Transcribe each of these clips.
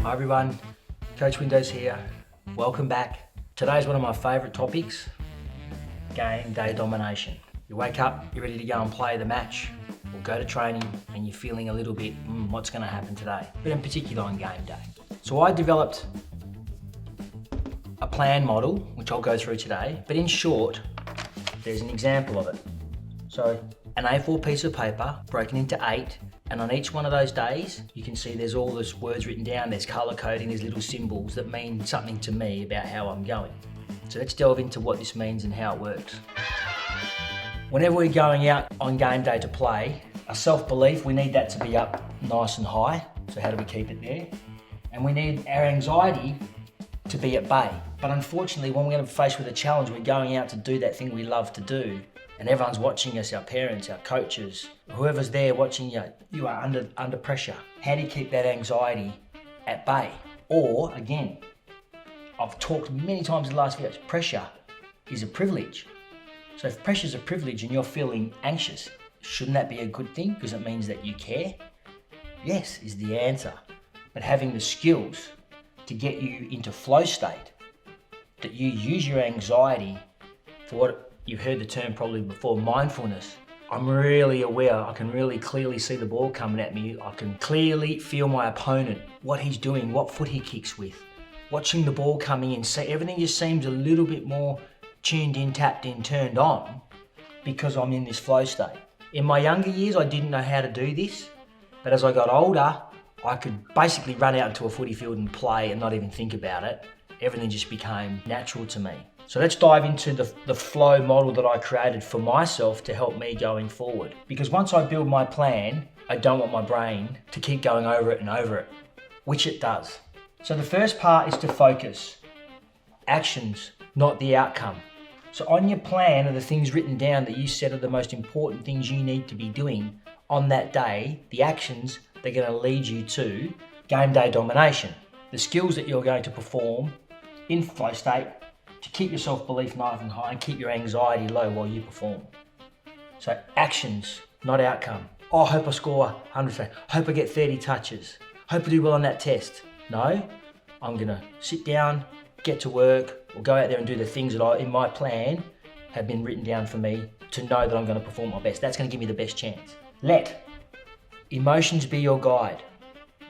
Hi everyone, Coach Windows here. Welcome back. Today's one of my favourite topics, game day domination. You wake up, you're ready to go and play the match or go to training and you're feeling a little bit, what's going to happen today? But in particular on game day. So I developed a plan model, which I'll go through today, but in short, there's an example of it. So an A4 piece of paper broken into 8, and on each one of those days, you can see there's all these words written down, there's colour coding, there's little symbols that mean something to me about how I'm going. So let's delve into what this means and how it works. Whenever we're going out on game day to play, our self-belief, we need that to be up nice and high. So how do we keep it there? And we need our anxiety to be at bay. But unfortunately, when we're going to be faced with a challenge, we're going out to do that thing we love to do, and everyone's watching us, our parents, our coaches, whoever's there watching you, you are under pressure. How do you keep that anxiety at bay? Or again, I've talked many times in the last videos, pressure is a privilege. So if pressure is a privilege and you're feeling anxious, shouldn't that be a good thing? Because it means that you care? Yes, is the answer. But having the skills to get you into flow state, that you use your anxiety for what you've heard the term probably before, mindfulness. I'm really aware, I can really clearly see the ball coming at me. I can clearly feel my opponent, what he's doing, what foot he kicks with. Watching the ball coming in, so everything just seems a little bit more tuned in, tapped in, turned on because I'm in this flow state. In my younger years, I didn't know how to do this, but as I got older, I could basically run out into a footy field and play and not even think about it. Everything just became natural to me. So let's dive into the flow model that I created for myself to help me going forward. Because once I build my plan, I don't want my brain to keep going over it and over it, which it does. So the first part is to focus. Actions, not the outcome. So on your plan are the things written down that you said are the most important things you need to be doing on that day, the actions that are going to lead you to game day domination. The skills that you're going to perform in flow state to keep your self-belief nice and high and keep your anxiety low while you perform. So actions, not outcome. Oh, I hope I score 100, hope I get 30 touches, hope I do well on that test. No, I'm gonna sit down, get to work, or go out there and do the things that in my plan have been written down for me to know that I'm gonna perform my best. That's gonna give me the best chance. Let emotions be your guide.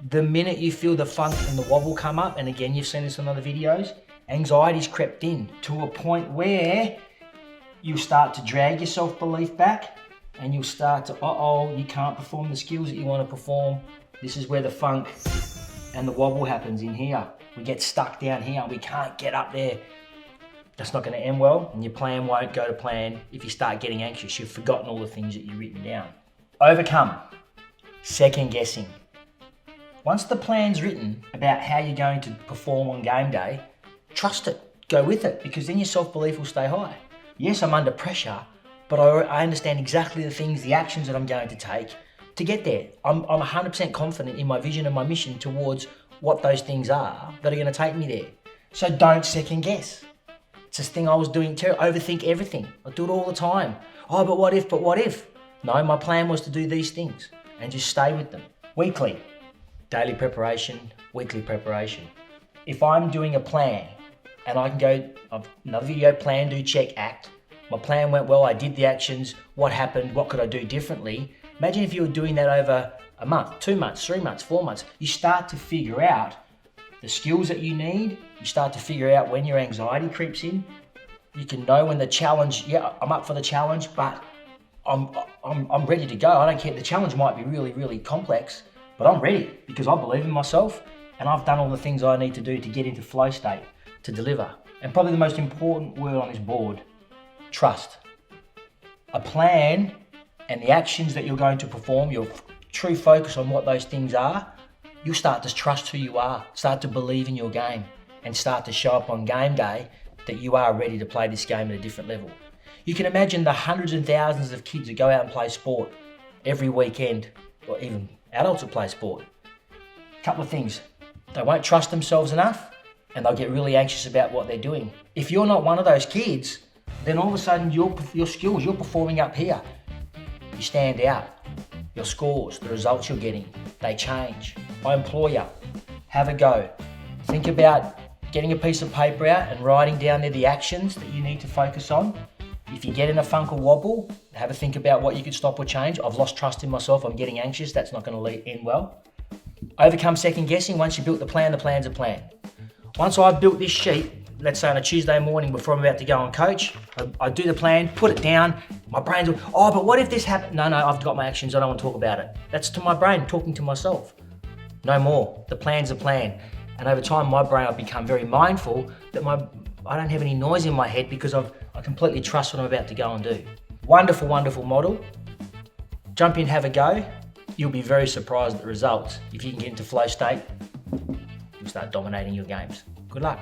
The minute you feel the funk and the wobble come up, and again, you've seen this in other videos, anxiety's crept in to a point where you start to drag your self-belief back and you'll start to, you can't perform the skills that you want to perform. This is where the funk and the wobble happens in here. We get stuck down here and we can't get up there. That's not going to end well, and your plan won't go to plan if you start getting anxious. You've forgotten all the things that you've written down. Overcome second guessing. Once the plan's written about how you're going to perform on game day, trust it, go with it, because then your self-belief will stay high. Yes, I'm under pressure, but I understand exactly the things, the actions that I'm going to take to get there. I'm 100% confident in my vision and my mission towards what those things are that are going to take me there. So don't second guess. It's this thing I was doing, overthink everything. I do it all the time. Oh, but what if? No, my plan was to do these things and just stay with them. Weekly, daily preparation, weekly preparation. If I'm doing a plan, and I can go, another video, plan, do, check, act. My plan went well, I did the actions, what happened, what could I do differently? Imagine if you were doing that over a month, 2 months, 3 months, 4 months. You start to figure out the skills that you need. You start to figure out when your anxiety creeps in. You can know when the challenge, yeah, I'm up for the challenge, but I'm ready to go. I don't care, the challenge might be really, really complex, but I'm ready because I believe in myself and I've done all the things I need to do to get into flow state, to deliver. And probably the most important word on this board, trust. A plan and the actions that you're going to perform, your true focus on what those things are, you'll start to trust who you are, start to believe in your game, and start to show up on game day that you are ready to play this game at a different level. You can imagine the hundreds and thousands of kids that go out and play sport every weekend, or even adults that play sport. A couple of things, they won't trust themselves enough, and they'll get really anxious about what they're doing. If you're not one of those kids, then all of a sudden your skills, you're performing up here. You stand out. Your scores, the results you're getting, they change. I implore you, have a go. Think about getting a piece of paper out and writing down there the actions that you need to focus on. If you get in a funk or wobble, have a think about what you could stop or change. I've lost trust in myself, I'm getting anxious, that's not going to end well. Overcome second guessing. Once you built the plan's a plan. Once I've built this sheet, let's say on a Tuesday morning before I'm about to go and coach, I do the plan, put it down, my brain's, oh, but what if this happened? No, I've got my actions, I don't want to talk about it. That's to my brain, talking to myself. No more, the plan's a plan. And over time, my brain, I've become very mindful that I don't have any noise in my head because I completely trust what I'm about to go and do. Wonderful, wonderful model. Jump in, have a go. You'll be very surprised at the results. If you can get into flow state, you'll start dominating your games. Good luck.